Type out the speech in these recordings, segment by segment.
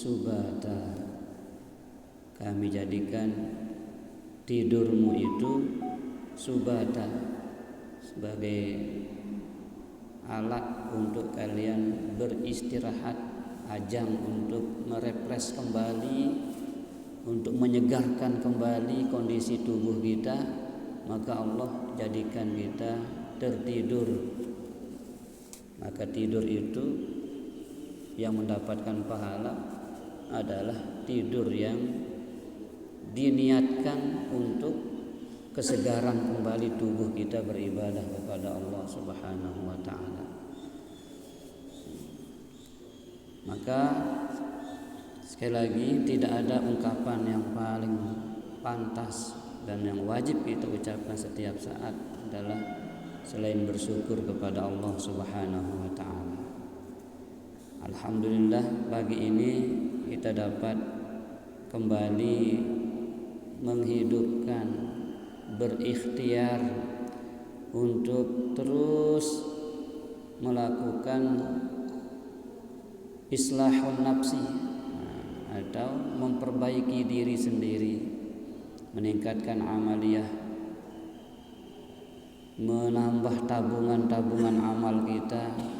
subata. Kami jadikan tidurmu itu subata, sebagai alat untuk kalian beristirahat, ajang untuk merefresh kembali, untuk menyegarkan kembali kondisi tubuh kita. Maka Allah jadikan kita tertidur. Maka tidur itu yang mendapatkan pahala adalah tidur yang diniatkan untuk kesegaran kembali tubuh kita beribadah kepada Allah Subhanahu wa taala. Maka sekali lagi, tidak ada ungkapan yang paling pantas dan yang wajib kita ucapkan setiap saat adalah selain bersyukur kepada Allah Subhanahu wa taala. Alhamdulillah, pagi ini kita dapat kembali menghidupkan, berikhtiar untuk terus melakukan islahun nafsi, atau memperbaiki diri sendiri, meningkatkan amaliyah, menambah tabungan amal kita.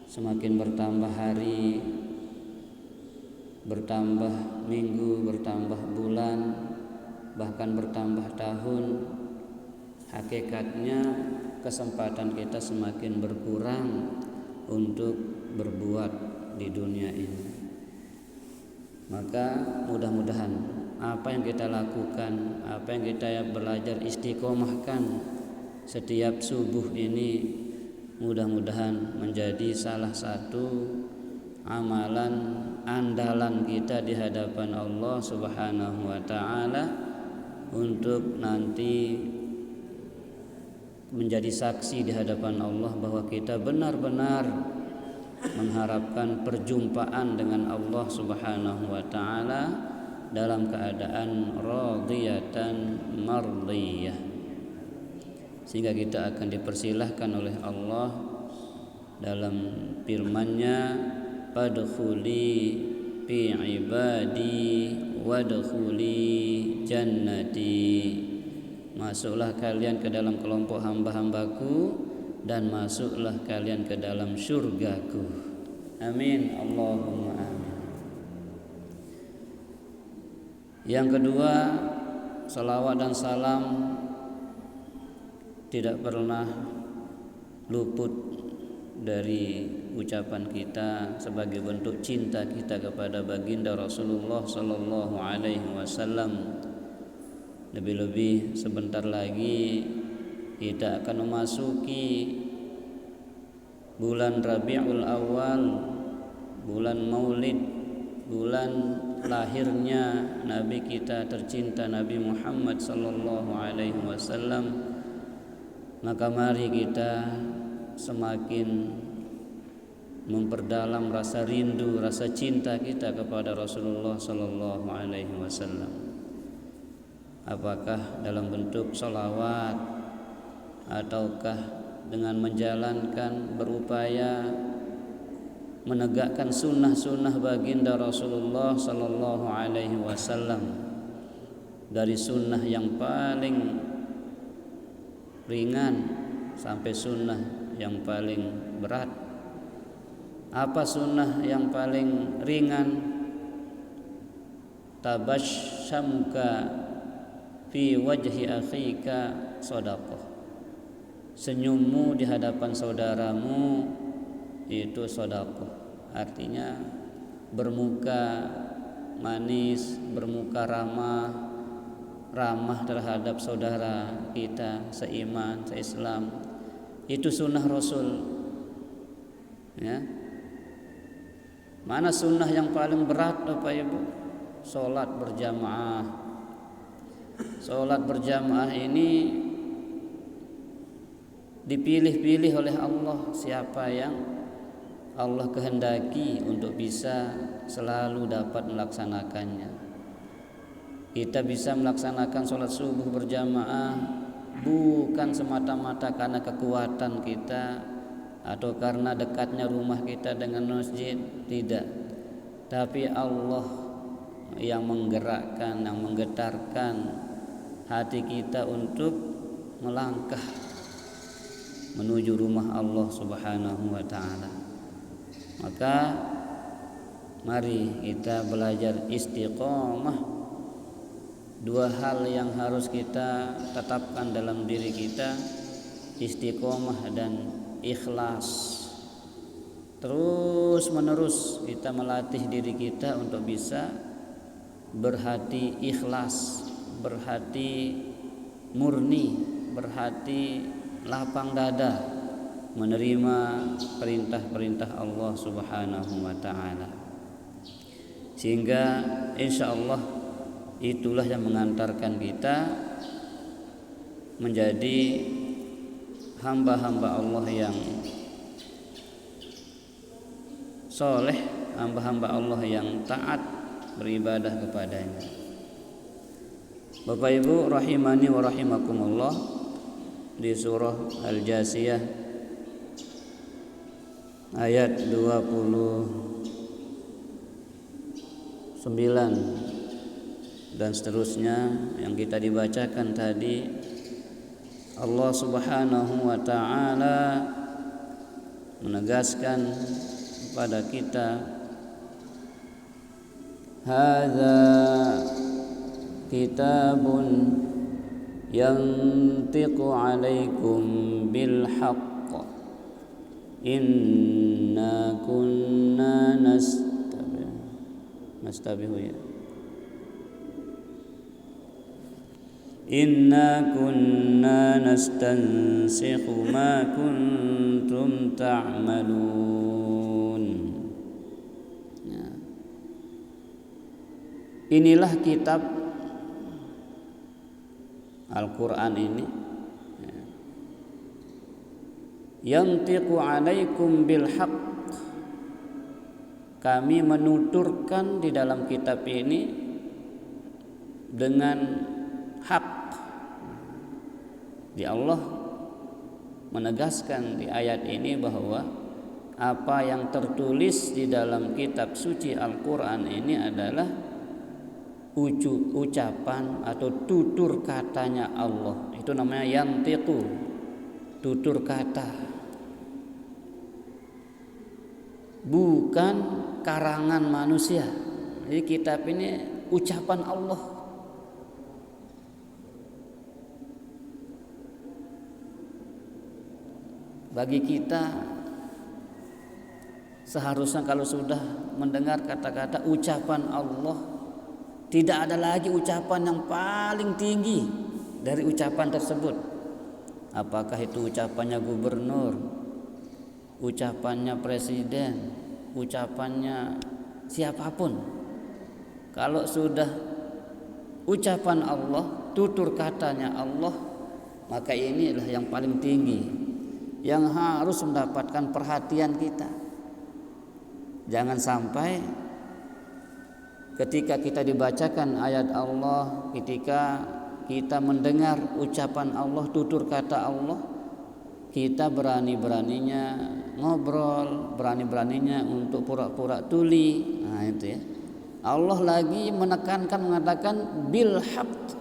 Semakin bertambah hari, bertambah minggu, bertambah bulan, bahkan bertambah tahun, hakikatnya kesempatan kita semakin berkurang untuk berbuat di dunia ini. Maka mudah-mudahan apa yang kita lakukan, apa yang kita belajar istiqomahkan setiap subuh ini, mudah-mudahan menjadi salah satu amalan andalan kita di hadapan Allah Subhanahu wa taala, untuk nanti menjadi saksi di hadapan Allah bahwa kita benar-benar mengharapkan perjumpaan dengan Allah Subhanahu wa taala dalam keadaan radiyatan mardiyah. Sehingga kita akan dipersilahkan oleh Allah dalam firman-Nya, fadkhuli fi ibadi wadkhuli jannati. Masuklah kalian ke dalam kelompok hamba-hambaku dan masuklah kalian ke dalam surgaku. Amin, Allahumma amin. Yang kedua, salawat dan salam tidak pernah luput dari ucapan kita sebagai bentuk cinta kita kepada baginda Rasulullah sallallahu alaihi wasallam. Lebih-lebih sebentar lagi kita akan memasuki bulan Rabiul Awal, bulan Maulid, bulan lahirnya Nabi kita tercinta Nabi Muhammad sallallahu alaihi wasallam. Maka mari kita semakin memperdalam rasa rindu, rasa cinta kita kepada Rasulullah sallallahu alaihi wasallam. Apakah dalam bentuk sholawat, ataukah dengan menjalankan, berupaya menegakkan sunnah-sunnah baginda Rasulullah sallallahu alaihi wasallam, dari sunnah yang paling ringan sampai sunnah yang paling berat. Apa sunnah yang paling ringan? Tabassyamka fi wajhi akhika shadaqah. Senyummu di hadapan saudaramu itu sedekah. Artinya bermuka manis, bermuka ramah terhadap saudara kita seiman, seislam. Itu sunnah Rasul. Ya. Mana sunnah yang paling berat Bapak Ibu? Salat berjamaah. Salat berjamaah ini dipilih-pilih oleh Allah, siapa yang Allah kehendaki untuk bisa selalu dapat melaksanakannya. Kita bisa melaksanakan sholat subuh berjamaah bukan semata-mata karena kekuatan kita atau karena dekatnya rumah kita dengan masjid, tidak. tapi Allah yang menggerakkan, yang menggetarkan hati kita untuk melangkah menuju rumah Allah Subhanahu wa taala. Maka mari kita belajar istiqomah. Dua hal yang harus kita tetapkan dalam diri kita, istiqomah dan ikhlas. Terus menerus kita melatih diri kita untuk bisa berhati ikhlas, berhati murni, berhati lapang dada menerima perintah-perintah Allah Subhanahu wa taala. Sehingga insyaallah itulah yang mengantarkan kita menjadi hamba-hamba Allah yang soleh, hamba-hamba Allah yang taat beribadah kepadanya. Bapak Ibu rahimani wa rahimakumullah, di surah Al-Jasiyah ayat 29 dan seterusnya yang kita dibacakan tadi, Allah Subhanahu wa taala menegaskan kepada kita, hadza kitabun yantiqu alaikum bil haqq inna kunna nastabihu ya inna kunna nastansikhu ma kuntum ta'malun. Ya. Inilah kitab Al-Quran ini, yantiqu alaikum bil haqq, kami menuturkan di dalam kitab ini dengan hak. Di Allah menegaskan di ayat ini bahwa apa yang tertulis di dalam kitab suci Al-Quran ini adalah ucapan atau tutur katanya Allah. Itu namanya yantiqu, tutur kata, bukan karangan manusia. Jadi kitab ini ucapan Allah. Bagi kita seharusnya kalau sudah mendengar kata-kata ucapan Allah, tidak ada lagi ucapan yang paling tinggi dari ucapan tersebut. Apakah itu ucapannya gubernur, ucapannya presiden, ucapannya siapapun. Kalau sudah ucapan Allah, tutur katanya Allah, maka inilah yang paling tinggi, yang harus mendapatkan perhatian kita. Jangan sampai ketika kita dibacakan ayat Allah, ketika kita mendengar ucapan Allah, tutur kata Allah, kita berani-beraninya ngobrol, berani-beraninya untuk pura-pura tuli. Nah itu ya. Allah lagi menekankan, mengatakan bil haqq,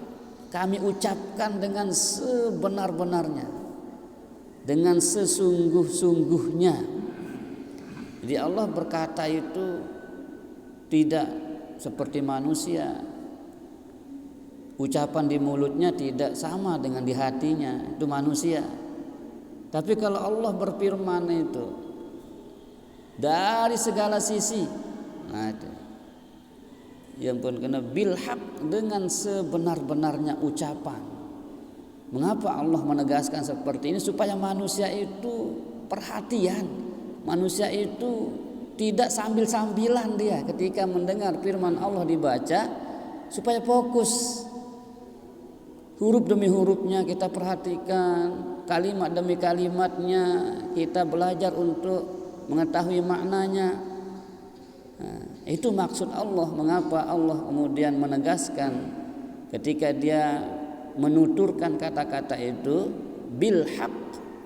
kami ucapkan dengan sebenar-benarnya, dengan sesungguh-sungguhnya. Jadi Allah berkata itu tidak seperti manusia. Ucapan di mulutnya tidak sama dengan di hatinya, itu manusia. Tapi kalau Allah berfirman itu dari segala sisi, nah itu yang pun kena bil haq, dengan sebenar-benarnya ucapan. Mengapa Allah menegaskan seperti ini? Supaya manusia itu perhatian, manusia itu tidak sambil-sambilan dia ketika mendengar firman Allah dibaca, supaya fokus. Huruf demi hurufnya kita perhatikan, kalimat demi kalimatnya kita belajar untuk mengetahui maknanya. Nah, itu maksud Allah. Mengapa Allah kemudian menegaskan ketika dia menuturkan kata-kata itu bil haq,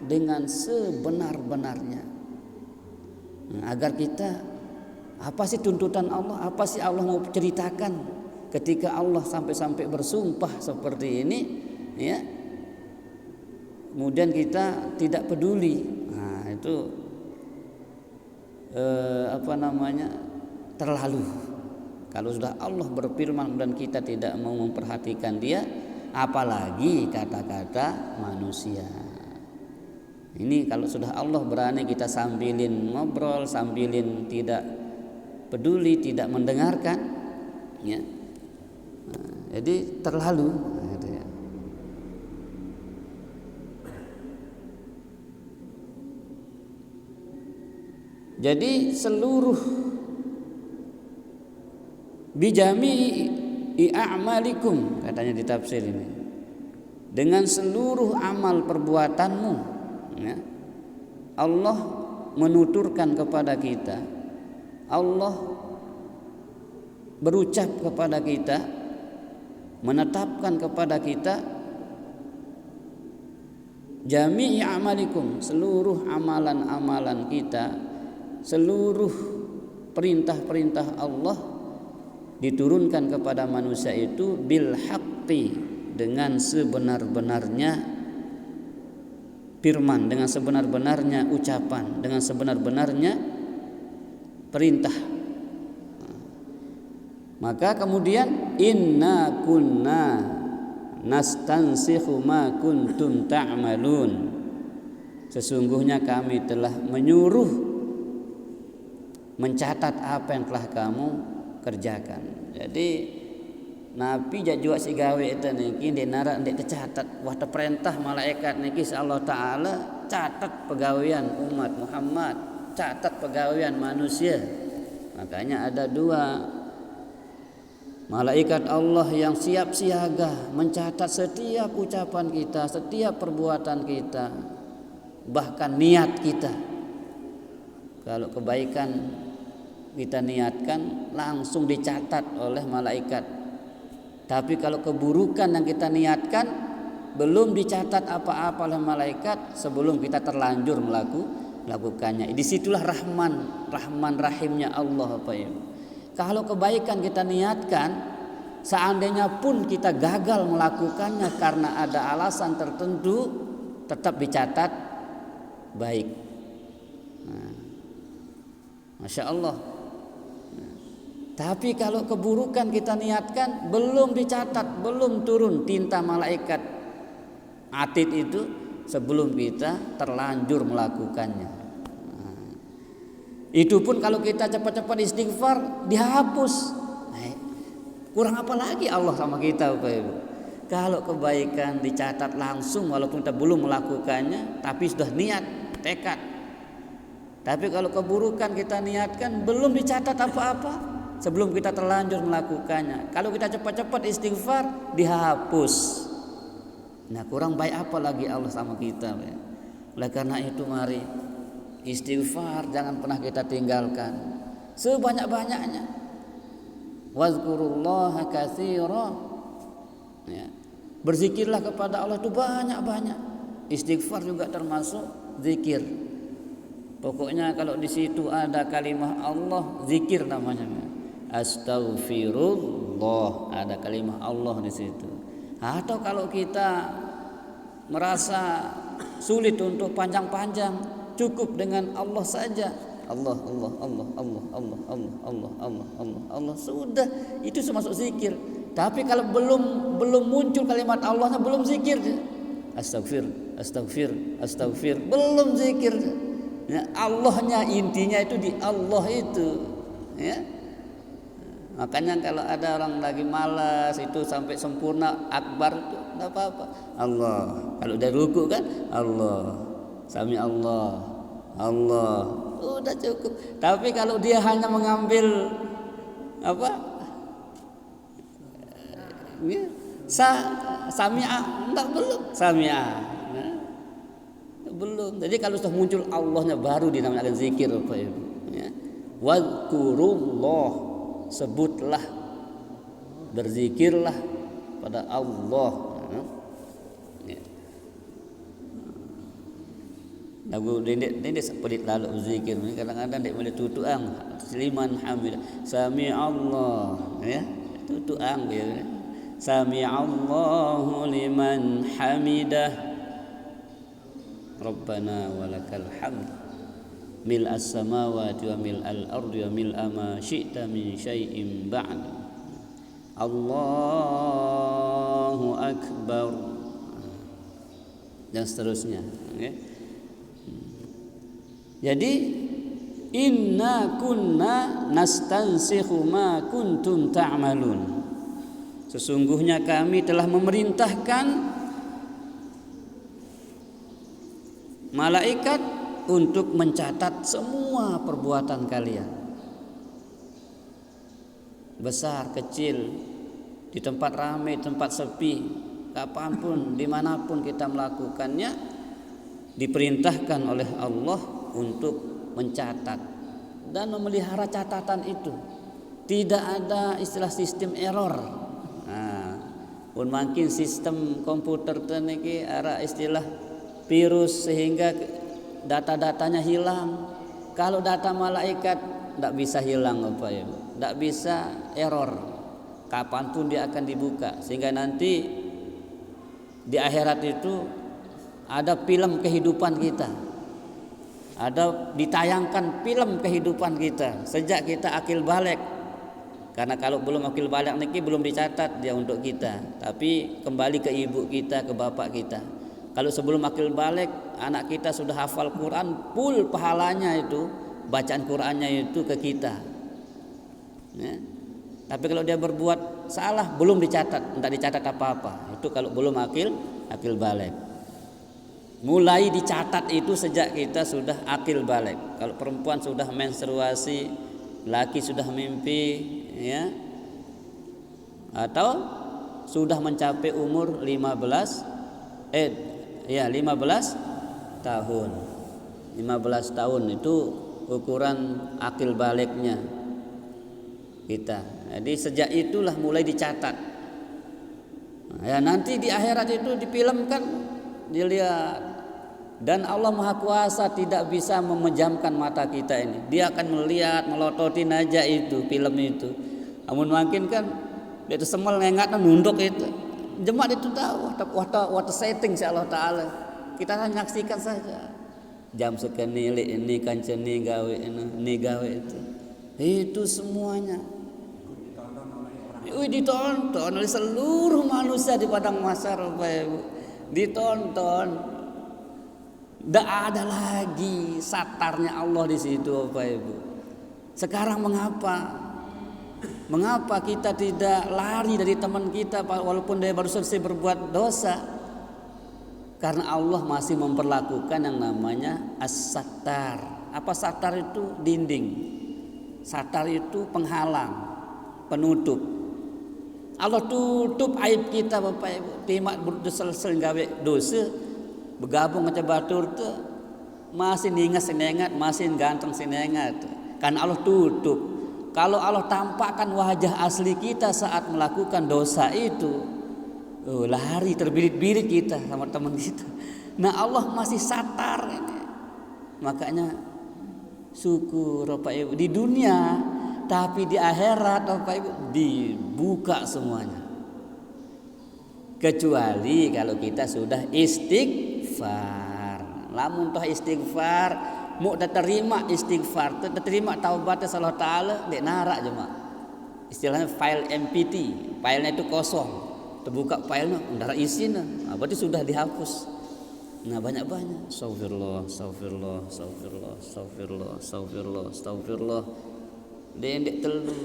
dengan sebenar-benarnya, agar kita Apa sih tuntutan Allah? Apa sih Allah mau ceritakan ketika Allah sampai-sampai bersumpah seperti ini, ya? Kemudian kita tidak peduli. Nah, itu terlalu. Kalau sudah Allah berfirman dan kita tidak mau memperhatikan dia, apalagi kata-kata manusia. Ini kalau sudah Allah berani kita sambilin ngobrol, sambilin tidak peduli, tidak mendengarkan, ya. Nah, jadi terlalu, gitu ya. Jadi seluruh bijami i'amalikum, katanya di tafsir ini, dengan seluruh amal perbuatanmu, ya, Allah menuturkan kepada kita, Allah berucap kepada kita, menetapkan kepada kita, jami'i amalikum, seluruh amalan-amalan kita, seluruh perintah-perintah Allah diturunkan kepada manusia itu bil haqqi, dengan sebenar-benarnya firman, dengan sebenar-benarnya ucapan, dengan sebenar-benarnya perintah. Maka kemudian inna kunna nastansikhu ma kuntum ta'malun, sesungguhnya kami telah menyuruh mencatat apa yang telah kamu kerjakan. Jadi Nabi jajua si gawe itu niki denara ndek tercatat, wah perintah malaikat niki Allah taala catat pegawaian umat Muhammad, catat pegawaian manusia. Makanya ada dua malaikat Allah yang siap siaga mencatat setiap ucapan kita, setiap perbuatan kita, bahkan niat kita. Kalau kebaikan kita niatkan langsung dicatat oleh malaikat. Tapi kalau keburukan yang kita niatkan belum dicatat apa-apa oleh malaikat sebelum kita terlanjur melakukannya. Disitulah rahman rahimnya Allah, Pak ya. Kalau kebaikan kita niatkan, seandainya pun kita gagal melakukannya karena ada alasan tertentu, tetap dicatat baik. Nah, Masya Allah. Tapi kalau keburukan kita niatkan belum dicatat, belum turun tinta malaikat atid itu sebelum kita terlanjur melakukannya. Nah, itu pun kalau kita cepat-cepat istighfar dihapus. Nah, kurang apa lagi Allah sama kita, Bapak Ibu? Kalau kebaikan dicatat langsung walaupun kita belum melakukannya, tapi sudah niat, tekad. Tapi kalau keburukan kita niatkan belum dicatat apa-apa sebelum kita terlanjur melakukannya. Kalau kita cepat-cepat istighfar dihapus. Nah, kurang baik apa lagi Allah sama kita, ya. Oleh karena itu mari istighfar jangan pernah kita tinggalkan sebanyak-banyaknya. Wazkurullaha katsira. Ya. Berzikirlah kepada Allah itu banyak-banyak. Istighfar juga termasuk zikir. Pokoknya kalau di situ ada kalimah Allah, zikir namanya. Astaghfirullah, ada kalimah Allah di situ. Atau kalau kita merasa sulit untuk panjang-panjang, cukup dengan Allah saja. Allah Allah Allah Allah Allah Allah Allah Allah Allah Allah, sudah itu termasuk zikir. Tapi kalau belum muncul kalimat Allahnya, belum zikir. Astaghfir, belum zikir. Ya, Allahnya intinya itu di Allah itu, ya. Makanya kalau ada orang lagi malas itu sampai sempurna akbar itu enggak apa-apa. Allah. Kalau udah ruku kan Allah. Sami Allah. Allah. Udah cukup. Tapi kalau dia hanya mengambil apa? Ya, sami'a enggak, belum. Sami'a. Nah, belum. Jadi kalau sudah muncul Allahnya baru dinamakan zikir, Bapak Ibu, ya. Wadhkurullah, sebutlah, berzikirlah pada Allah. lagu dendek sepelit lalu zikir kadang-kadang dek boleh tutuang liman hamidah sami Allah ya tutuang ya sami Allahu liman hamidah Rabbana walakal hamd mil as-samawati wa mil al-ardi wa mil ma syi'ta min syai'in ba'd Allahu akbar dan seterusnya okay. Jadi inna kunna nastansikhu ma kuntum ta'malun. Sesungguhnya kami telah memerintahkan malaikat untuk mencatat semua perbuatan kalian. Besar, kecil, di tempat ramai, tempat sepi, kapanpun, dimanapun kita melakukannya, diperintahkan oleh Allah untuk mencatat dan memelihara catatan itu. Tidak ada istilah sistem error. Pun makin sistem komputer teniki ada istilah virus sehingga data-datanya hilang. Kalau data malaikat tidak bisa hilang apa ya, tidak bisa error. Kapanpun dia akan dibuka sehingga nanti di akhirat itu ada film kehidupan kita. Ada ditayangkan film kehidupan kita sejak kita akil balik. Karena kalau belum akil balik niki belum dicatat dia untuk kita, tapi kembali ke ibu kita, ke bapak kita. Kalau sebelum akil balik anak kita sudah hafal Quran, full pahalanya itu bacaan Qurannya itu ke kita. Ya. Tapi kalau dia berbuat salah belum dicatat, tidak dicatat apa-apa. Itu kalau belum akil balik. Mulai dicatat itu sejak kita sudah akil balik. Kalau perempuan sudah menstruasi, laki sudah mimpi, ya, atau sudah mencapai umur 15 tahun. 15 tahun itu ukuran akil baliknya kita. Jadi sejak itulah mulai dicatat. Ya nanti di akhirat itu difilmkan, dilihat. Dan Allah Maha Kuasa tidak bisa memejamkan mata kita ini. Dia akan melihat, melototin aja itu film itu. Namun makin kan dia itu semel ngengat nunduk itu. Jemaat itu tahu what setting si Allah Taala. Kita hanya menyaksikan saja. Jam sekeni ini kanceni gawe ini gawe itu. Itu semuanya. Ditonton oleh seluruh manusia di padang mahsyar, Bapak Ibu. Ditonton. Tidak ada lagi satarnya Allah di situ, Bapak Ibu. Sekarang mengapa kita tidak lari dari teman kita walaupun dia baru selesai berbuat dosa? Karena Allah masih memperlakukan yang namanya as-sattar. Apa sattar itu? Dinding. Sattar itu penghalang, penutup. Allah tutup aib kita, Bapak Ibu. Timak berdosa gawe dosa, bergabung macam batur tu masih ningat, masih ganteng sinengat. Karena Allah tutup. Kalau Allah tampakkan wajah asli kita saat melakukan dosa itu, lari terbirit-birit kita sama teman kita. Nah Allah masih satar ini. Makanya syukur Bapak Ibu di dunia, tapi di akhirat Bapak Ibu dibuka semuanya. Kecuali kalau kita sudah istighfar. Lamun toh istighfar, mau terima istighfar, terima taubatnya Allah Taala, dek narak cuma. Istilahnya file MPT, filenya itu kosong. Terbuka filenya, ndara isinya, berarti sudah dihapus. Nah banyak-banyak. Astagfirullah. Dendek telu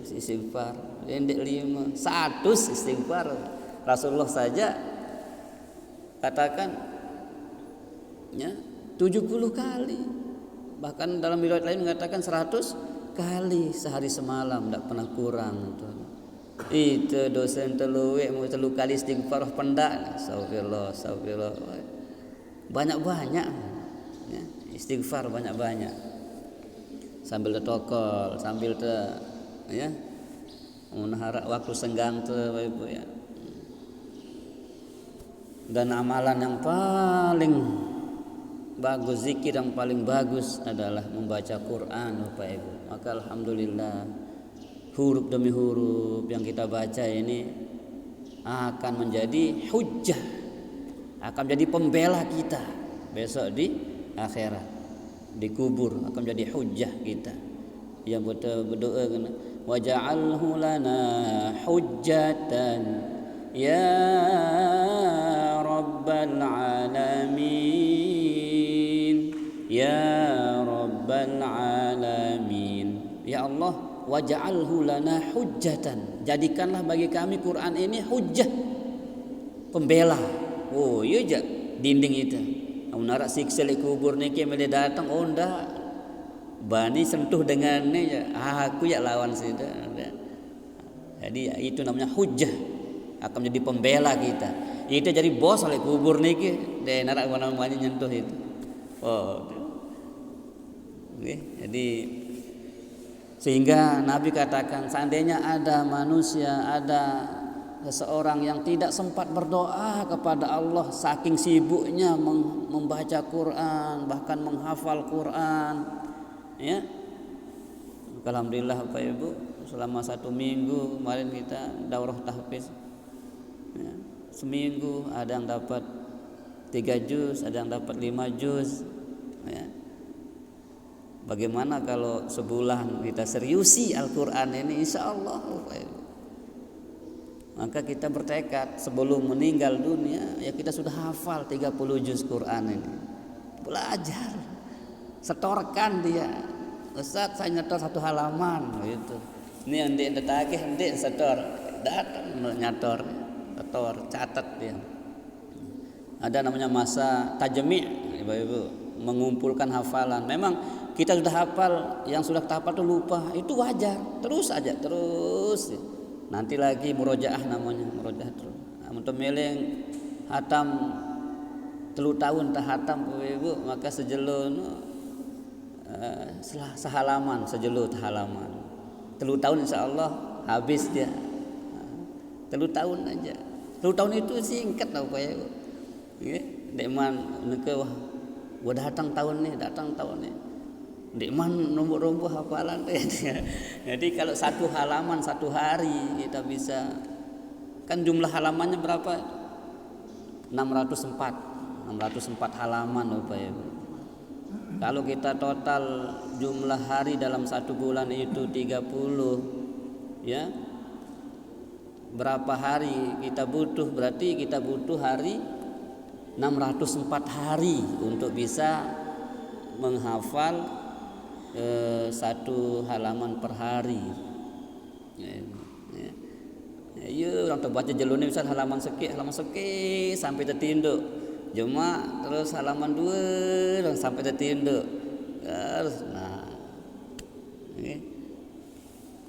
istighfar, dendek 5, 100 istighfar. Rasulullah saja katakan ya 70 kali. Bahkan dalam riwayat lain mengatakan 100 kali sehari semalam, tidak pernah kurang. Itu dosen teluwe mau 3 kali istighfar pendak. Astagfirullah. Banyak-banyak ya, istighfar banyak-banyak. Sambil tertokol, sambil ya menharap waktu senggang Ibu ya. Dan amalan yang paling bagus, zikir yang paling bagus adalah membaca Quran, Bapak Ibu. Maka alhamdulillah, huruf demi huruf yang kita baca ini akan menjadi hujjah, akan menjadi pembela kita besok di akhirat, di kubur akan menjadi hujjah kita. Yang berdoa kena waj'alhu lana hujjatan ya rabbal alamin, ya rabbal alamin. Ya Allah, waj'alhu lana hujjatan, jadikanlah bagi kami Quran ini hujjah, pembela. Oh iya je dinding itu narak siksa di kubur niki mele datang onda bani sentuh dengannya ya, aku ya lawan situ. Jadi itu namanya hujjah, akan menjadi pembela kita. Itu jadi bos oleh kubur niki de narak namanya nyentuh itu. Oh. Oke, jadi sehingga Nabi katakan seandainya ada manusia, ada seseorang yang tidak sempat berdoa kepada Allah saking sibuknya membaca Quran, bahkan menghafal Quran, ya. Alhamdulillah Bapak Ibu, selama 1 minggu kemarin kita daurah tahfiz, ya. Seminggu ada yang dapat 3 juz, ada yang dapat 5 juz, ya. Bagaimana kalau sebulan kita seriusi Al-Quran ini, insya Allah Bapak Ibu. Maka kita bertekad sebelum meninggal dunia ya kita sudah hafal 30 juz Quran ini. Belajar, setorkan dia. Ustaz saya nyetor 1 halaman gitu. Ini ende tagih ende setor, datang nyetor, setor, catat dia. Ada namanya masa tajmi', Ibu-ibu, mengumpulkan hafalan. Memang kita sudah hafal, yang sudah hafal itu lupa, itu wajar. Terus aja, terus. Nanti lagi murojaah namanya, murojaah terus. Untuk meleng hatam 3 tahun tak hatam Ibu, maka sejelo sehalaman, sejelo halaman. 3 tahun insyaallah habis dia. 3 tahun aja. 3 tahun itu singkat tau Pak Ibu. Nggih, dekman neke wah datang tahun nih, datang tahun nih. Dekman nombor-nombor hafalan deh. Jadi kalau 1 halaman 1 hari kita bisa, kan jumlah halamannya berapa? 604 halaman Bapak Ibu. Kalau kita total jumlah hari dalam 1 bulan itu 30, ya. Berapa hari kita butuh? Berarti kita butuh hari 604 hari untuk bisa menghafal 1 halaman per hari. Ya, orang terbaca jelone misal halaman seki sampai tertinduk. Cuma terus halaman 2 dan sampai tertinduk. Terus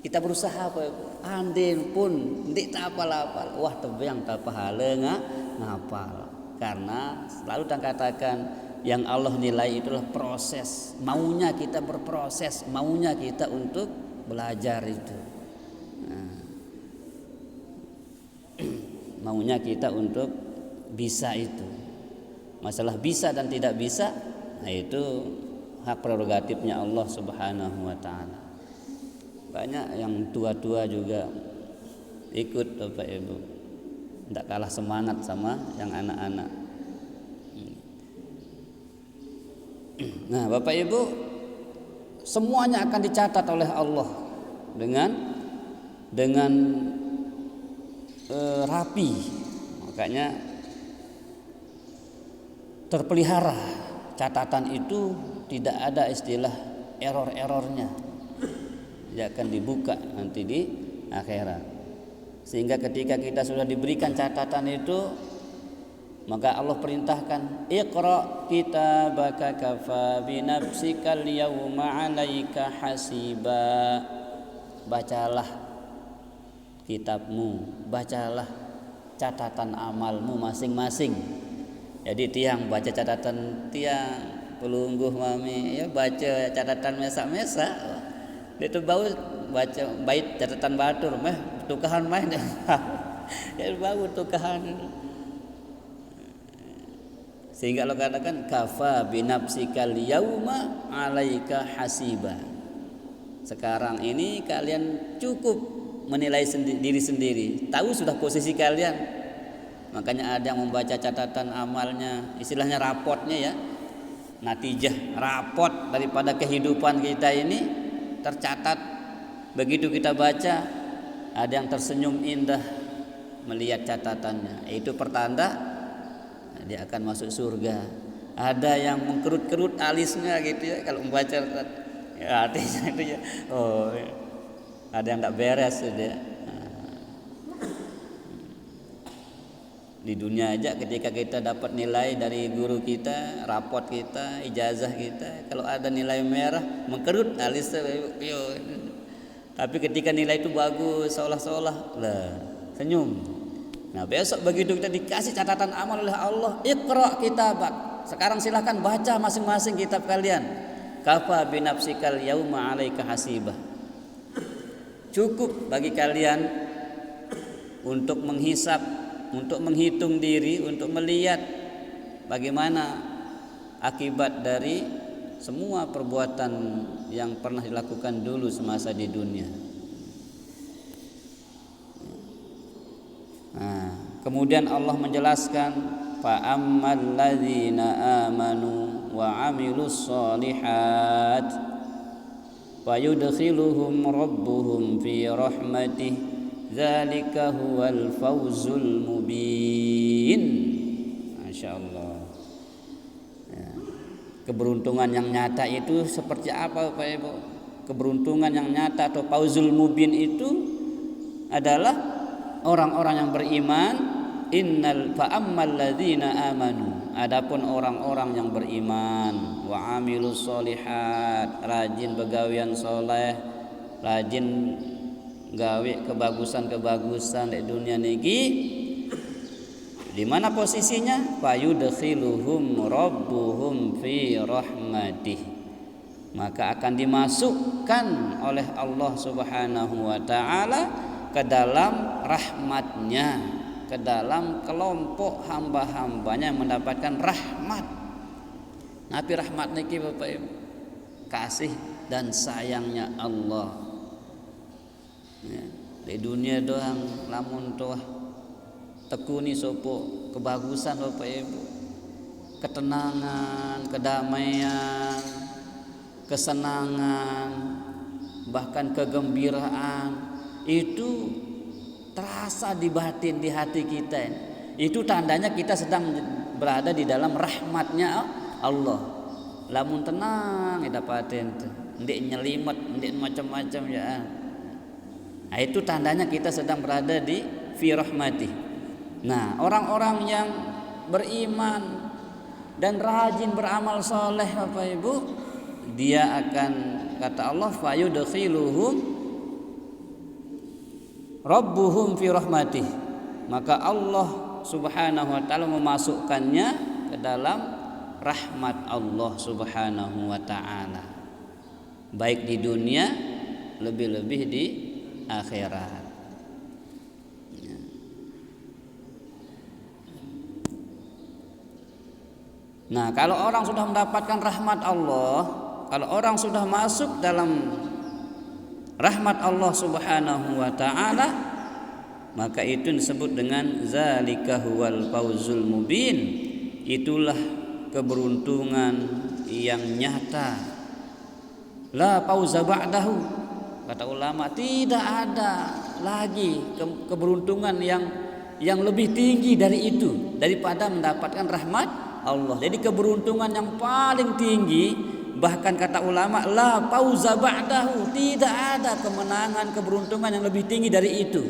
kita berusaha apa? Andin pun ndik tak apal-apal. Wah, tebang tak pahala ngapal. Karena selalu tak katakan yang Allah nilai itulah proses, maunya kita berproses, maunya kita untuk belajar itu. Maunya kita untuk bisa itu. Masalah bisa dan tidak bisa, nah itu hak prerogatifnya Allah Subhanahu wa taala. Banyak yang tua-tua juga ikut Bapak Ibu. Tidak kalah semangat sama yang anak-anak. Nah, Bapak Ibu, semuanya akan dicatat oleh Allah dengan rapi. Makanya terpelihara catatan itu, tidak ada istilah error-errornya. Dia akan dibuka nanti di akhirat. Sehingga ketika kita sudah diberikan catatan itu, maka Allah perintahkan, Iqra kitabaka kafa binafsikal yawma 'alaika hasiba. Bacalah kitabmu, bacalah catatan amalmu masing-masing. Jadi tiang baca catatan tiang, pelungguh mami ya baca catatan mesak-mesak. Dia tuh bau baca bait catatan batur mah tukahan main. Ya bau tukahan. Sehingga Allah katakan kafa binafsikal yauma 'alaika hasiba. Sekarang ini kalian cukup menilai diri sendiri, tahu sudah posisi kalian. Makanya ada yang membaca catatan amalnya, istilahnya raportnya ya, natijah, raport daripada kehidupan kita ini tercatat. Begitu kita baca, ada yang tersenyum indah melihat catatannya, itu pertanda dia akan masuk surga. Ada yang mengkerut-kerut alisnya gitu ya, kalau membaca ya, artinya itu ya, oh ya, ada yang tidak beres gitu ya. Di dunia aja ketika kita dapat nilai dari guru kita, raport kita, ijazah kita, kalau ada nilai merah mengkerut alisnya, tapi ketika nilai itu bagus seolah-olah lah senyum. Nah besok begitu kita dikasih catatan amal oleh Allah, iqra kitabak, sekarang silahkan baca masing-masing kitab kalian. Kafa binafsikal yauma 'alaika hasibah. Cukup bagi kalian untuk menghisap, untuk menghitung diri, untuk melihat bagaimana akibat dari semua perbuatan yang pernah dilakukan dulu semasa di dunia. Nah, kemudian Allah menjelaskan fa ammal ladzina amanu wa 'amilus sholihat fayudkhiluhum rabbuhum fi rahmatih dzalika huwal fawzul mubin. Masya Allah ya. Keberuntungan yang nyata itu seperti apa Bapak Ibu? Keberuntungan yang nyata atau fawzul mubin itu adalah orang-orang yang beriman. Innal fa'ammal ladzina amanu, adapun orang-orang yang beriman, wa amilus sholihat, rajin begawian soleh, rajin gawe kebagusan-kebagusan di dunia niki. Di mana posisinya? Fayudkhiluhum rabbuhum fi rahmatih, maka akan dimasukkan oleh Allah Subhanahu wa taala ke dalam rahmatnya, ke dalam kelompok hamba-hambanya yang mendapatkan rahmat. Nabi rahmat niki Bapak Ibu, kasih dan sayangnya Allah. Ya, di dunia doang lamun toh tekuni sopo kebagusan Bapak Ibu, ketenangan, kedamaian, kesenangan, bahkan kegembiraan itu terasa di batin, di hati kita. Itu tandanya kita sedang berada di dalam rahmatnya Allah. Lamun tenang kita paten, ndik nyelimet, ndik macam-macam ya. Nah, itu tandanya kita sedang berada di fi rahmatih. Nah, orang-orang yang beriman dan rajin beramal soleh Bapak Ibu, dia akan, kata Allah, fayudkhiluhum rabbuhum fi rahmatih, maka Allah Subhanahu wa taala memasukkannya ke dalam rahmat Allah Subhanahu wa taala, baik di dunia lebih-lebih di akhirat. Nah, kalau orang sudah mendapatkan rahmat Allah, kalau orang sudah masuk dalam rahmat Allah Subhanahu wa taala, maka itu disebut dengan zalika huwal fawzul mubin. Itulah keberuntungan yang nyata. La fauza ba'dahu. Kata ulama, tidak ada lagi keberuntungan yang lebih tinggi dari itu, daripada mendapatkan rahmat Allah. Jadi keberuntungan yang paling tinggi, bahkan kata ulama, la fauza ba'dahu, tidak ada kemenangan, keberuntungan yang lebih tinggi dari itu.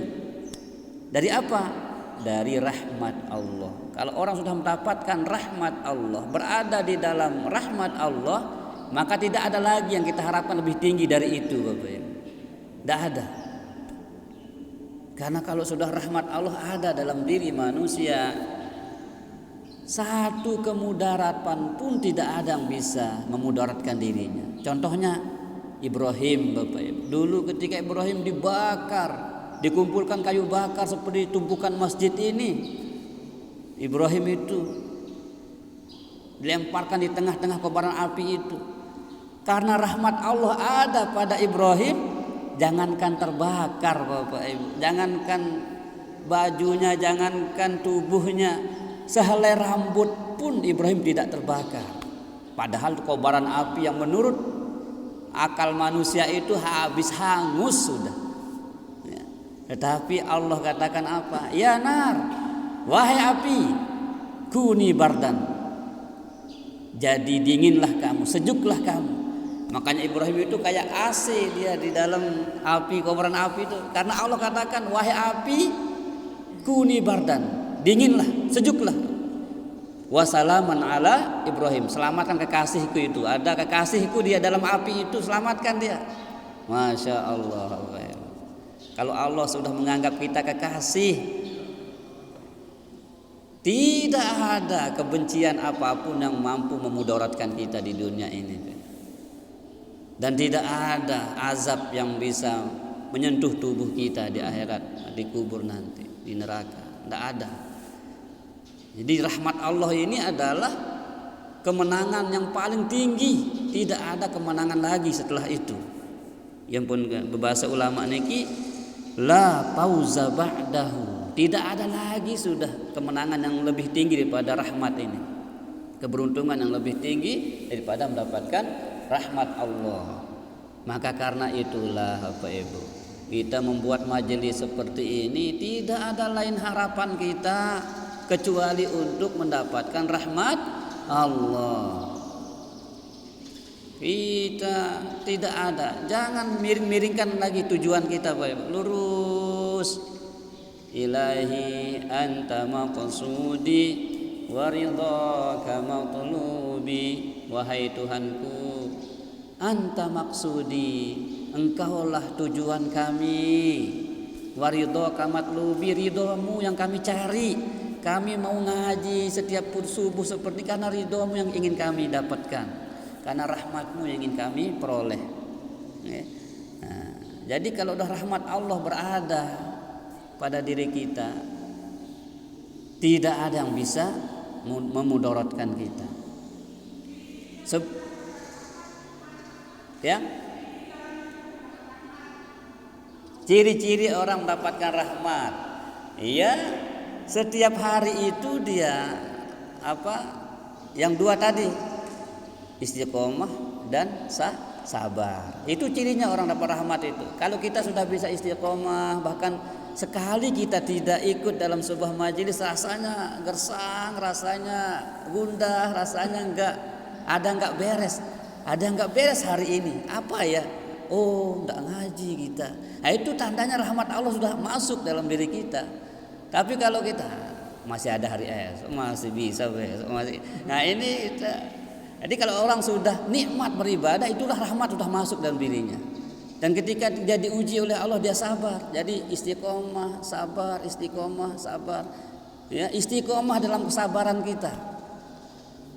Dari apa? Dari rahmat Allah. Kalau orang sudah mendapatkan rahmat Allah, berada di dalam rahmat Allah, maka tidak ada lagi yang kita harapkan lebih tinggi dari itu Bapak Ibu. Tidak ada. Karena kalau sudah rahmat Allah ada dalam diri manusia, satu kemudaratan pun tidak ada yang bisa memudaratkan dirinya. Contohnya Ibrahim Bapak Ibu. Dulu ketika Ibrahim dibakar, dikumpulkan kayu bakar seperti tumpukan masjid ini, Ibrahim itu dilemparkan di tengah-tengah kobaran api itu. Karena rahmat Allah ada pada Ibrahim, jangankan terbakar Bapak Ibu, jangankan bajunya, jangankan tubuhnya, sehelai rambut pun Ibrahim tidak terbakar. Padahal kobaran api yang menurut akal manusia itu habis hangus sudah. Ya. Tetapi Allah katakan apa? Ya nar, wahai api, kuni bardan, jadi dinginlah kamu, sejuklah kamu. Makanya Ibrahim itu kayak AC dia di dalam api, kobaran api itu. Karena Allah katakan, wahai api, kuni bardan, dinginlah, sejuklah. Wassalaman ala Ibrahim, selamatkan kekasihku itu. Ada kekasihku dia dalam api itu, selamatkan dia. Masya Allah. Kalau Allah sudah menganggap kita kekasih, tidak ada kebencian apapun yang mampu memudaratkan kita di dunia ini. Dan tidak ada azab yang bisa menyentuh tubuh kita di akhirat, di kubur nanti, di neraka. Tidak ada. Jadi rahmat Allah ini adalah kemenangan yang paling tinggi. Tidak ada kemenangan lagi setelah itu. Yang pun berbahasa ulama niki, la fauza ba'dahu. Tidak ada lagi sudah kemenangan yang lebih tinggi daripada rahmat ini. Keberuntungan yang lebih tinggi daripada mendapatkan rahmat Allah. Maka karena itulah Bapak Ibu, kita membuat majelis seperti ini tidak ada lain harapan kita kecuali untuk mendapatkan rahmat Allah. Kita tidak ada, jangan miring-miringkan lagi tujuan kita Bapak Ibu. Lurus. Ilahi anta maqsudi wa ridhaka matlubi. Wahai Tuhanku, anta maksudi, engkaulah tujuan kami. Wa ridhaka matlubi, ridhamu yang kami cari. Kami mau ngaji setiap subuh seperti karena ridhamu yang ingin kami dapatkan, karena rahmatmu yang ingin kami peroleh. Nah, jadi kalau udah rahmat Allah berada pada diri kita, tidak ada yang bisa memudaratkan kita. Ya, ciri-ciri orang mendapatkan rahmat, iya, setiap hari itu dia apa? Yang dua tadi, istiqomah dan sabar. Itu cirinya orang dapat rahmat itu. Kalau kita sudah bisa istiqomah, bahkan sekali kita tidak ikut dalam sebuah majelis, rasanya gersang, rasanya gundah, rasanya enggak beres. Ada enggak beres hari ini. Apa ya? Oh, enggak ngaji kita. Nah, itu tandanya rahmat Allah sudah masuk dalam diri kita. Tapi kalau kita masih ada hari esok, masih bisa besok, masih. Nah, ini kita. Jadi kalau orang sudah nikmat beribadah, itulah rahmat sudah masuk dalam dirinya. Dan ketika dia diuji oleh Allah, dia sabar. Jadi istiqomah, sabar, istiqomah, sabar. Ya, istiqomah dalam kesabaran kita.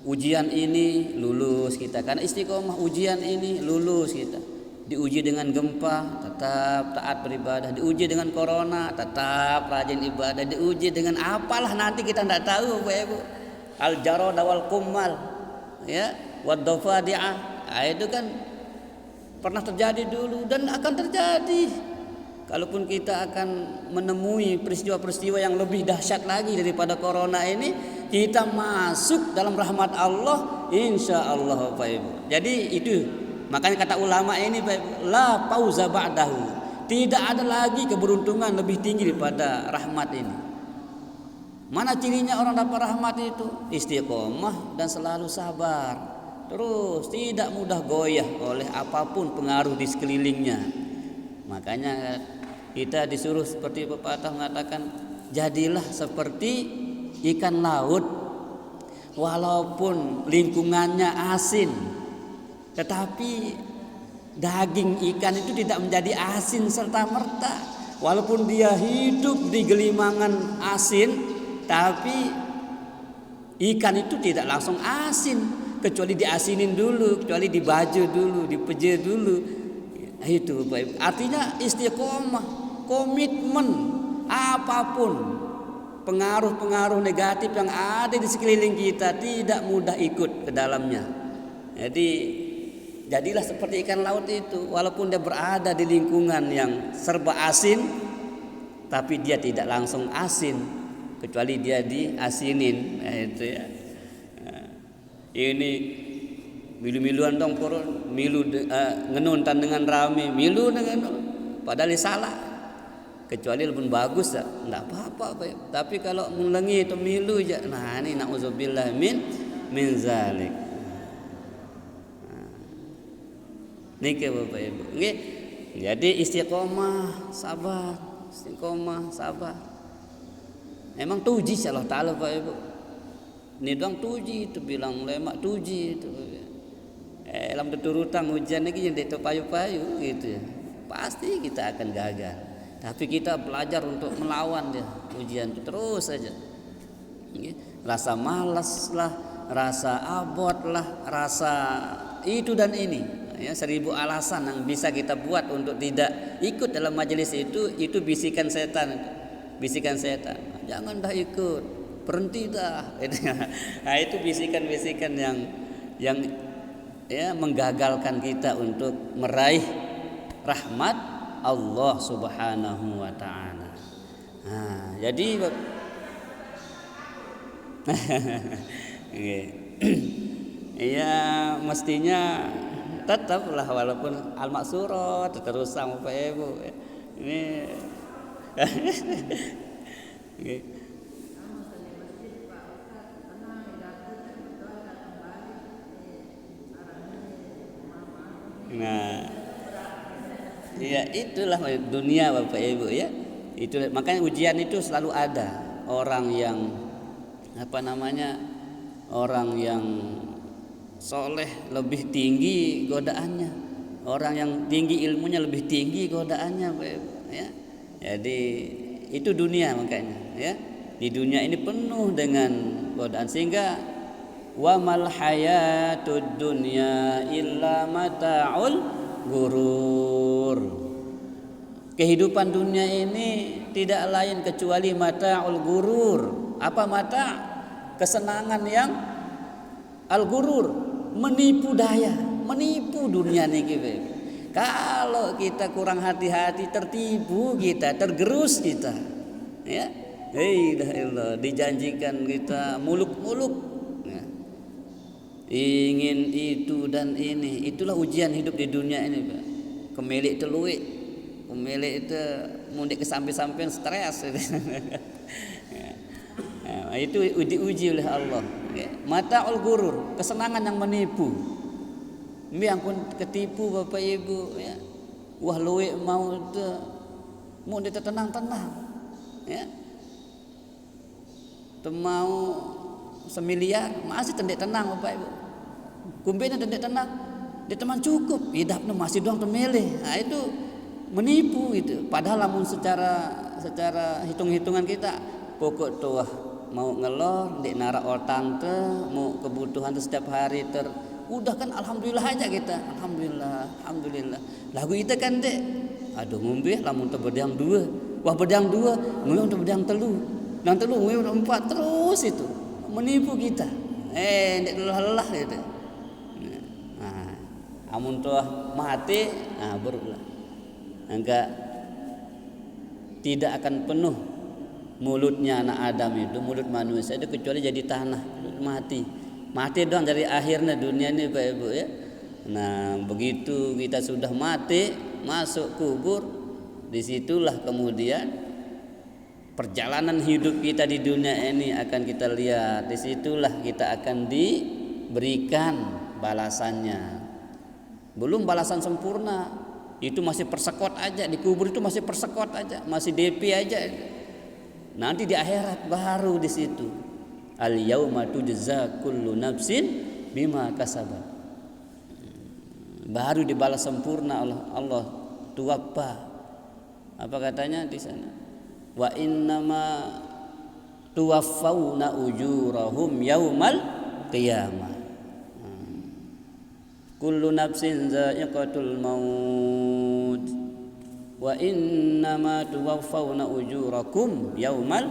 Ujian ini lulus kita, karena istiqomah. Ujian ini lulus kita. Diuji dengan gempa, tetap taat beribadah. Diuji dengan corona, tetap rajin ibadah. Diuji dengan apalah nanti kita tidak tahu, Bapak Ibu. Al-jarada wal kummal, ya, wad-dafadi'ah. Itu kan pernah terjadi dulu dan akan terjadi. Kalaupun kita akan menemui peristiwa-peristiwa yang lebih dahsyat lagi daripada corona ini, kita masuk dalam rahmat Allah, insya Allah, Bapak Ibu. Jadi itu. Makanya kata ulama ini, la fauza ba'dahu, tidak ada lagi keberuntungan lebih tinggi daripada rahmat ini. Mana cirinya orang dapat rahmat itu? Istiqomah dan selalu sabar. Terus tidak mudah goyah oleh apapun pengaruh di sekelilingnya. Makanya kita disuruh seperti pepatah mengatakan, jadilah seperti ikan laut, walaupun lingkungannya asin, tetapi daging ikan itu tidak menjadi asin serta-merta. Walaupun dia hidup di gelimangan asin, tapi ikan itu tidak langsung asin, kecuali diasinin dulu, kecuali dibaju dulu, dipeje dulu. Itu artinya istiqomah, komitmen apapun pengaruh-pengaruh negatif yang ada di sekeliling kita tidak mudah ikut ke dalamnya. Jadi jadilah seperti ikan laut itu, walaupun dia berada di lingkungan yang serba asin, tapi dia tidak langsung asin, kecuali dia diasinin. Itu ya. Ini milu-miluan dong purun, milu ngenuntan dengan rame, milu dengan padahal salah. Kecuali lebih bagus tak, enggak apa-apa. Tapi kalau mengulangi itu milu aja, nah ini nauzubillah min zalik. Niki Bapak Ibu. Nggih. Jadi istiqomah, sabar, Emang tuji Allah Ta'ala Bapak Ibu. Ini doang tuji itu bilang lemak tuji itu. Dalam turutan hujan lagi jadi payu-payu gitu ya. Pasti kita akan gagal. Tapi kita belajar untuk melawan dia ujian itu terus saja. Rasa malas lah, rasa abot lah, rasa itu dan ini. Ya, 1000 alasan yang bisa kita buat untuk tidak ikut dalam majelis itu bisikan setan. Bisikan setan. Jangan dah ikut, berhenti dah. Nah, itu bisikan-bisikan yang ya menggagalkan kita untuk meraih rahmat Allah Subhanahu wa taala. Nah, jadi ya mestinya tetaplah walaupun al-maksurat terus sama Pak Ibu. Ini nah, ya itulah dunia Bapak Ibu ya. Itu makanya ujian itu selalu ada. Orang yang orang yang soleh lebih tinggi godaannya. Orang yang tinggi ilmunya lebih tinggi godaannya Bapak Ibu ya. Jadi itu dunia makanya ya. Di dunia ini penuh dengan godaan sehingga wa mal hayatud dunya illa mata'ul gurur. Kehidupan dunia ini tidak lain kecuali mata'ul gurur. Apa mata? Kesenangan yang al-gurur, menipu daya, menipu dunia ini. Kalau kita kurang hati-hati tertipu kita, tergerus kita. Ya. Dijanjikan kita muluk-muluk. Ya. Ingin itu dan ini, itulah ujian hidup di dunia ini, Pak. Kemilik teluik, kemilik itu mundik ke samping-samping stres. Nah, itu diuji oleh Allah. Mata'ul gurur, kesenangan yang menipu. Yang pun ketipu Bapak Ibu ya. Wah luik mau dia tenang-tenang. Ya. Mau semiliar masih tenang Bapak Ibu. Kumbena tenang. Dia teman cukup, hidupnya masih doang temele. Nah itu menipu itu. Padahal lamun secara hitung-hitungan kita pokok tuah mau ngelor di nara otang mau kebutuhan setiap hari udah kan alhamdulillah aja kita. Alhamdulillah. Lagu itu kan dek. Aduh ngombe lamun teu bedang 2. Wah bedang 2, ngombe untuk bedang 3. Bedang 3 ngombe 4 terus itu. Menipu kita. Ndek lelah gitu. Nah, amun tuah mati, nah barulah. Enggak tidak akan penuh mulutnya anak Adam itu, mulut manusia itu kecuali jadi tanah, mati doang dari akhirnya dunia ini Pak Ibu ya. Nah begitu kita sudah mati masuk kubur, disitulah kemudian perjalanan hidup kita di dunia ini akan kita lihat, disitulah kita akan diberikan balasannya. Belum balasan sempurna, itu masih persekot aja di kubur, itu masih persekot aja, masih DP aja. Nanti di akhirat baru di situ. Al yauma tujza kullu nafsin bima kasabat. Baru dibalas sempurna oleh Allah tuwaffa. Apa katanya di sana? Wa innama tuwaffawna ujurahum yaumal qiyamah. Kullu nafsin za'iqatul maut. Wa innama tuwaffawna ujurakum yaumal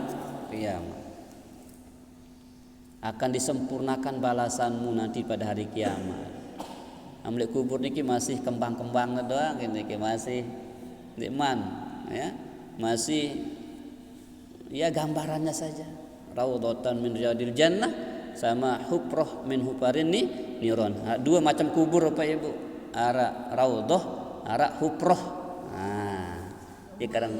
kiamat. Akan disempurnakan balasanmu nanti pada hari kiamat. Ambil kubur niki masih kembang-kembang doang niki masih diman ya. Masih ya gambarannya saja. Raudhatan min riyadil jannah sama hufrah min hufarin niron. Dua macam kubur Bapak Ibu. Ara raudhah, ara hufrah. Nah, sekarang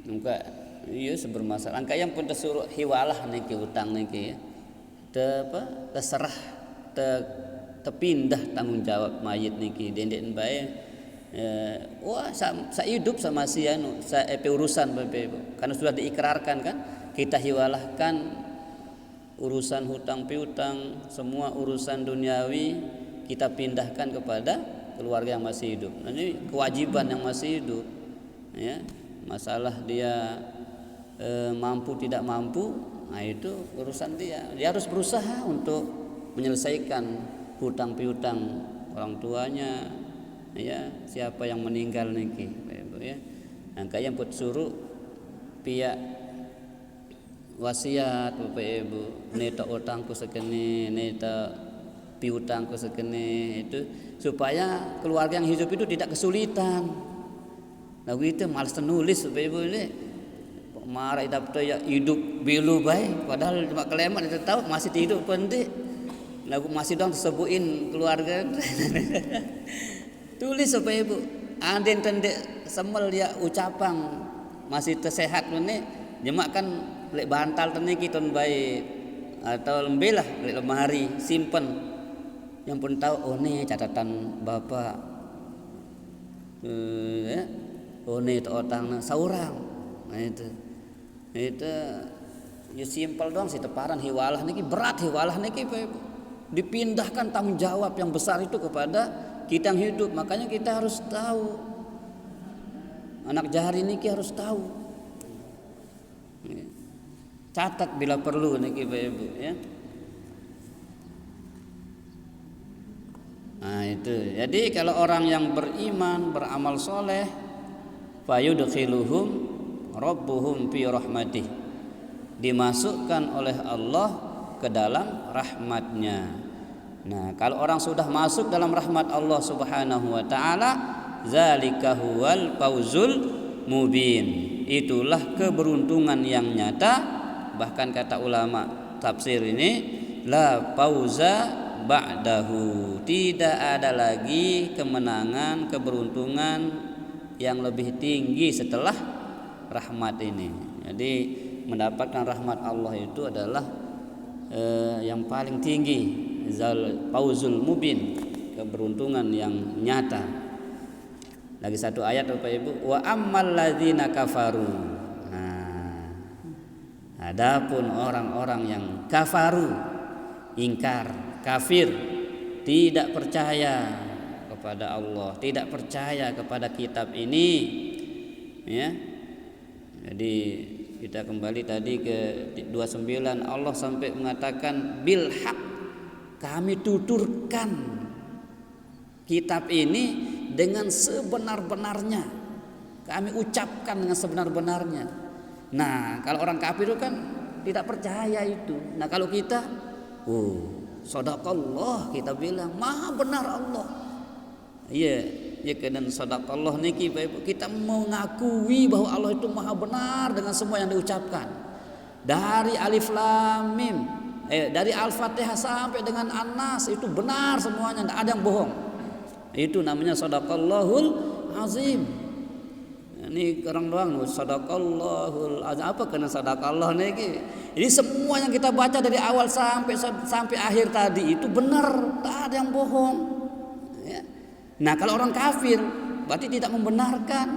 muka iya sebermasalah angka yang pun tersuruh hiwalah niki utang niki ya terserah terpindah tanggung jawab mayit niki dendek bae wah saya hidup sama si anu saya urusan Bapak karena sudah diikrarkan kan kita hiwalahkan urusan hutang piutang semua urusan duniawi kita pindahkan kepada keluarga yang masih hidup. Nah, ini kewajiban yang masih hidup ya. Masalah dia mampu tidak mampu, nah itu urusan dia. Dia harus berusaha untuk menyelesaikan hutang piutang orang tuanya, ya siapa yang meninggal niki, ya. Nah, kayak yang put suruh pihak wasiat Bapak Ibu, neta utangku sekene, neta piutangku sekene itu supaya keluarga yang hidup itu tidak kesulitan. Lagu itu malas nulis Bapak Ibu ini marah dapet ya hidup belu baik padahal cuma kelemat itu tahu masih hidup penting lagu masih dong sebutin keluarga tulis Bapak Ibu anden tendek semel dia ucapan masih tersehat ini jemak kan lek bantal teniki ton baik atau lembelah lek lemari simpen yang pun tahu oh nih catatan bapak ya oh nih itu otang saurang nah itu ya simpel doang sih teparan hiwalah niki berat hiwalah niki dipindahkan tanggung jawab yang besar itu kepada kita yang hidup makanya kita harus tahu anak jari niki harus tahu catat bila perlu niki Ibu ya. Nah itu jadi kalau orang yang beriman beramal soleh fayudkhiluhum rabbuhum fi rahmatih dimasukkan oleh Allah ke dalam rahmatnya. Nah kalau orang sudah masuk dalam rahmat Allah subhanahu wa ta'ala zalika huwal fawzul mubin itulah keberuntungan yang nyata bahkan kata ulama tafsir ini la fauza ba'dahu tidak ada lagi kemenangan keberuntungan yang lebih tinggi setelah rahmat ini. Jadi mendapatkan rahmat Allah itu adalah yang paling tinggi zal fauzul mubin keberuntungan yang nyata. Lagi satu ayat Bapak Ibu wa ammal ladzina kafaru. Nah, adapun orang-orang yang kafaru ingkar kafir tidak percaya kepada Allah tidak percaya kepada kitab ini ya. Jadi kita kembali tadi ke 29 Allah sampai mengatakan bil haq kami tuturkan kitab ini dengan sebenar-benarnya kami ucapkan dengan sebenar-benarnya. Nah kalau orang kafir itu kan tidak percaya itu. Nah kalau kita sadaqallah kita bilang maha benar Allah iya ya kenan sadaqallah niki kita mengakui bahwa Allah itu maha benar dengan semua yang diucapkan dari alif lam mim dari al-fatihah sampai dengan an-nas itu benar semuanya tidak ada yang bohong itu namanya sadaqallahul azim. Ini orang doang sadaqallahul azim apa kena sadaqallah niki ini semua yang kita baca dari awal sampai akhir tadi itu benar tak ada yang bohong ya. Nah kalau orang kafir berarti tidak membenarkan.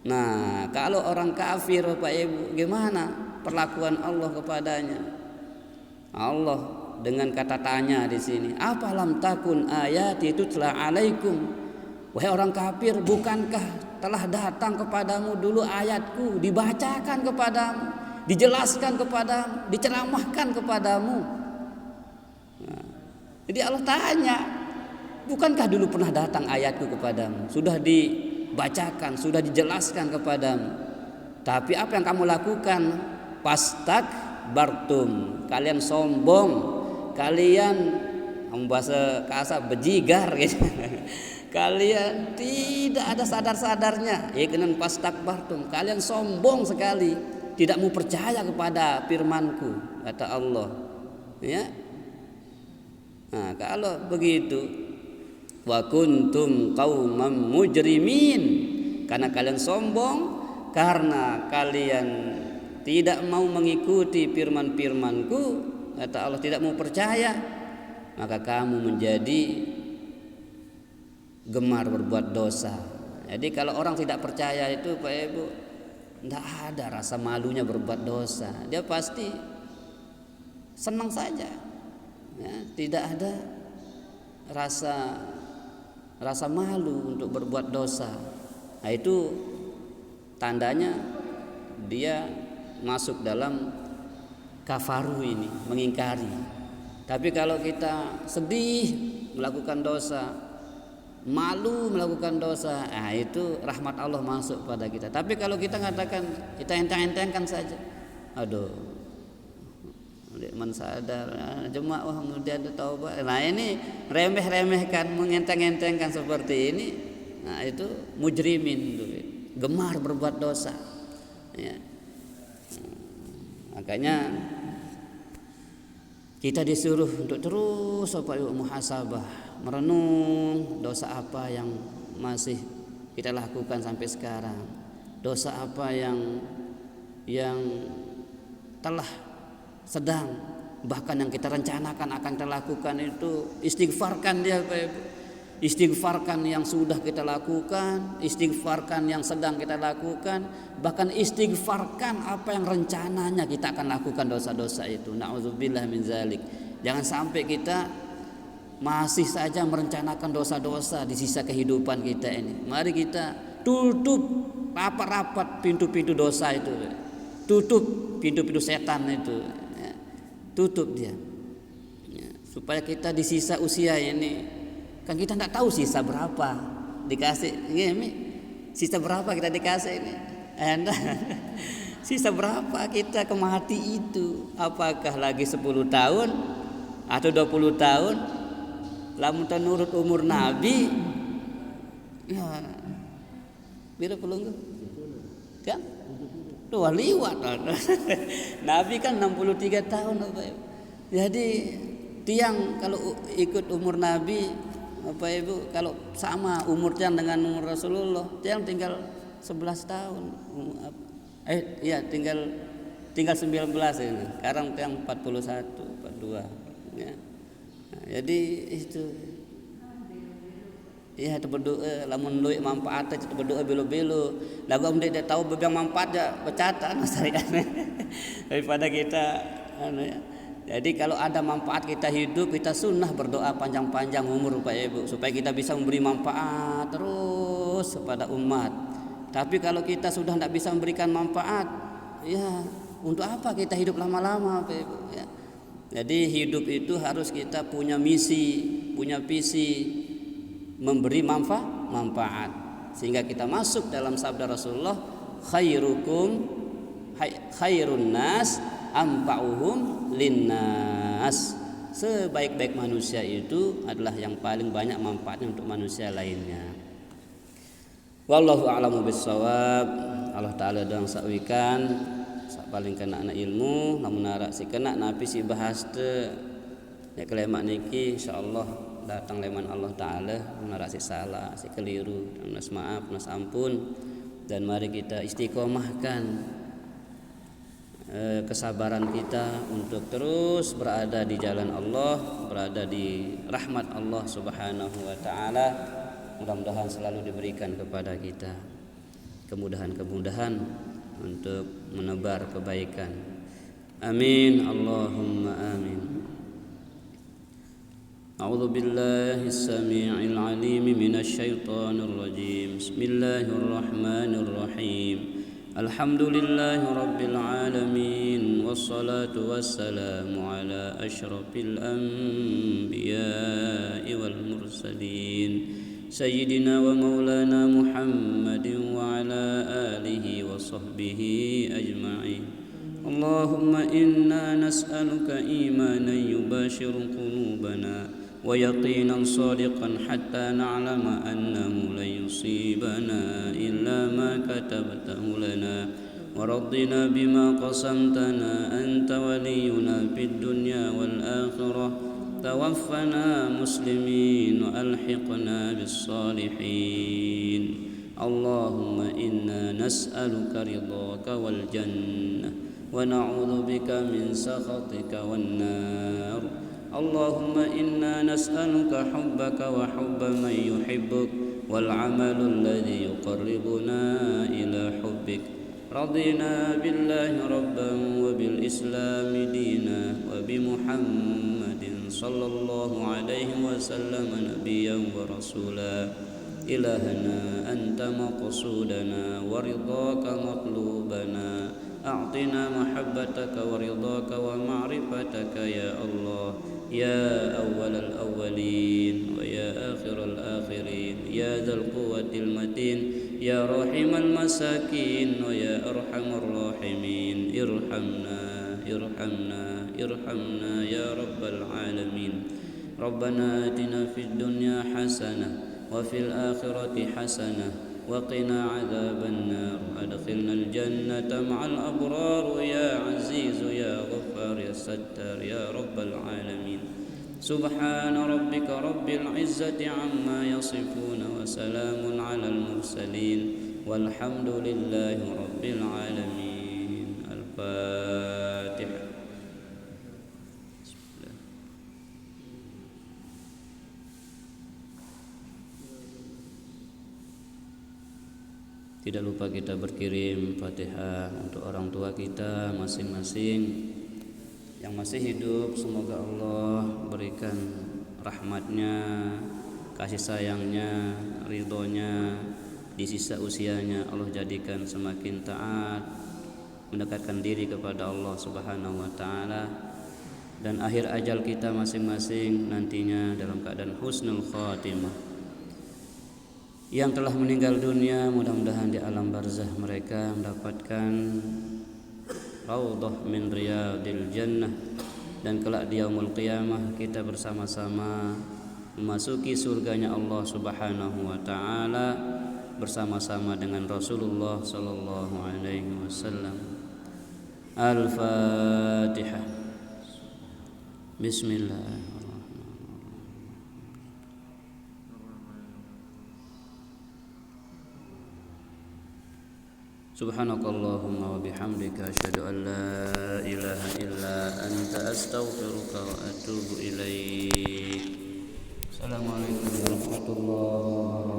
Nah kalau orang kafir Bapak Ibu gimana perlakuan Allah kepadanya? Allah dengan kata tanya di sini, afalam takun ayati tutla alaikum? Wahai orang kafir, bukankah telah datang kepadamu dulu ayatku, dibacakan kepadamu, dijelaskan kepadamu, diceramahkan kepadamu? Jadi Allah tanya, bukankah dulu pernah datang ayatku kepadamu? Sudah dibacakan, sudah dijelaskan kepadamu. Tapi apa yang kamu lakukan? Pastakbartum, kalian sombong, kalian bahasa kasar bejigar gitu. Kalian tidak ada sadar-sadarnya. Iknan pastakbartum, kalian sombong sekali, tidak mau percaya kepada firmanku, kata Allah. Ya. Nah, kalau begitu, wa kuntum qauman mujrimin, karena kalian sombong, karena kalian tidak mau mengikuti firman-firmanku, kata Allah, tidak mau percaya, maka kamu menjadi gemar berbuat dosa. Jadi kalau orang tidak percaya itu Pak Ibu, tidak ada rasa malunya berbuat dosa. Dia pasti senang saja, ya, tidak ada rasa malu untuk berbuat dosa. Nah, itu tandanya dia masuk dalam kafaru ini, mengingkari. Tapi kalau kita sedih melakukan dosa, malu melakukan dosa, nah itu rahmat Allah masuk pada kita. Tapi kalau kita katakan, kita enteng-entengkan saja, aduh, man sadar, jemaah kemudian taubat. Nah ini remeh-remehkan, mengenteng-entengkan seperti ini. Nah itu mujrimin, gemar berbuat dosa. Ya. Makanya kita disuruh untuk terus muhasabah, merenung dosa apa yang masih kita lakukan sampai sekarang, dosa apa yang telah sedang, bahkan yang kita rencanakan akan kita lakukan, itu istighfarkan dia, istighfarkan yang sudah kita lakukan, istighfarkan yang sedang kita lakukan, bahkan istighfarkan apa yang rencananya kita akan lakukan dosa-dosa itu. Na'udzubillah min zalik. Jangan sampai kita masih saja merencanakan dosa-dosa di sisa kehidupan kita ini. Mari kita tutup rapat-rapat pintu-pintu dosa itu, tutup pintu-pintu setan itu, ya. Tutup dia, ya. Supaya kita di sisa usia ini, kan kita tidak tahu sisa berapa dikasih, ini sisa berapa kita dikasih ini, sisa berapa kita ke mati itu, apakah lagi 10 tahun atau 20 tahun? Lamun menurut umur Nabi, ya, bila pelunggu, kan? Dua liwat. Nabi kan 63 tahun, jadi tiang kalau ikut umur Nabi, Bapak Ibu, kalau sama umurnya dengan umur Rasulullah, tiang tinggal 11 tahun. Iya, tinggal 19 ini. Sekarang tiang 41, 42, ya. Nah, jadi itu, ya itu berdoa, lamun duit manfaat itu berdoa belo-belo. Lagu om dia tahu bebiang manfaat ya bercata daripada kita, ya. Jadi kalau ada manfaat kita hidup, kita sunnah berdoa panjang-panjang umur Pak Ibu, supaya kita bisa memberi manfaat terus kepada umat. Tapi kalau kita sudah tidak bisa memberikan manfaat, ya untuk apa kita hidup lama-lama Pak Ibu, ya. Jadi hidup itu harus kita punya misi, punya visi, memberi manfaat, sehingga kita masuk dalam sabda Rasulullah, khairun nas anfa'uhum linnas. Sebaik-baik manusia itu adalah yang paling banyak manfaatnya untuk manusia lainnya. Wallahu a'lamu bissawab. Allah taala doang sakwikan paling kena anak ilmu, namun narak si kena napi si bahas te ya kelemak niki insyaallah datang leman Allah taala, narak si salah, si keliru, nas maaf, nas ampun, dan mari kita istiqomahkan kesabaran kita untuk terus berada di jalan Allah, berada di rahmat Allah Subhanahu wa taala. Mudah-mudahan selalu diberikan kepada kita kemudahan-kemudahan untuk menebar kebaikan. Amin, Allahumma amin. A'udzu billahi as-sami'il 'alim minasy syaithanir rajim. Bismillahirrahmanirrahim. Alhamdulillahi rabbil alamin والصلاة والسلام على أشرف الأنبياء والمرسلين سيدنا ومولانا محمد وعلى آله وصحبه أجمعين. اللهم إنا نسألك إيمانا يباشر قلوبنا ويقينا صادقا حتى نعلم أنه لن يصيبنا إلا ما كتبته لنا ورضنا بما قسمتنا أنت ولينا في الدنيا والآخرة توفنا مسلمين وألحقنا بالصالحين. اللهم إنا نسألك رضاك والجنة ونعوذ بك من سخطك والنار. اللهم إنا نسألك حبك وحب من يحبك والعمل الذي يقربنا إلى حبك. رضينا بالله ربا وبالإسلام دينا وبمحمد صلى الله عليه وسلم نبيا ورسولا. إلهنا أنت مقصودنا ورضاك مطلوبنا. أعطنا محبتك ورضاك ومعرفتك يا الله يا أول الأولين ويا آخر الآخرين يا ذا القوة المتين يا راحم المساكين ويا أرحم الراحمين. ارحمنا ارحمنا ارحمنا يا رب العالمين. ربنا آتنا في الدنيا حسنة وفي الآخرة حسنة وقنا عذاب النار. أدخلنا الجنة مع الأبرار يا عزيز يا غفار يا ستار يا رب العالمين. سبحان ربك رب العزة عما يصفون وسلام على المرسلين والحمد لله رب العالمين. الفاتحة. Tidak lupa kita berkirim Fatihah untuk orang tua kita masing-masing yang masih hidup. Semoga Allah berikan rahmatnya, kasih sayangnya, ridhonya di sisa usianya. Allah jadikan semakin taat, mendekatkan diri kepada Allah Subhanahu wa Ta'ala, dan akhir ajal kita masing-masing nantinya dalam keadaan husnul khatimah. Yang telah meninggal dunia mudah-mudahan di alam barzah mereka mendapatkan raudhah min riyadil jannah, dan kelak di yaumul qiyamah kita bersama-sama memasuki surganya Allah Subhanahu wa Ta'ala bersama-sama dengan Rasulullah sallallahu alaihi wasallam. Al-Fatihah. Bismillah. Subhanakallahumma wa bihamdika asyhadu an la ilaha illa anta astaghfiruka wa atubu ilaik. Assalamualaikum warahmatullahi wabarakatuh.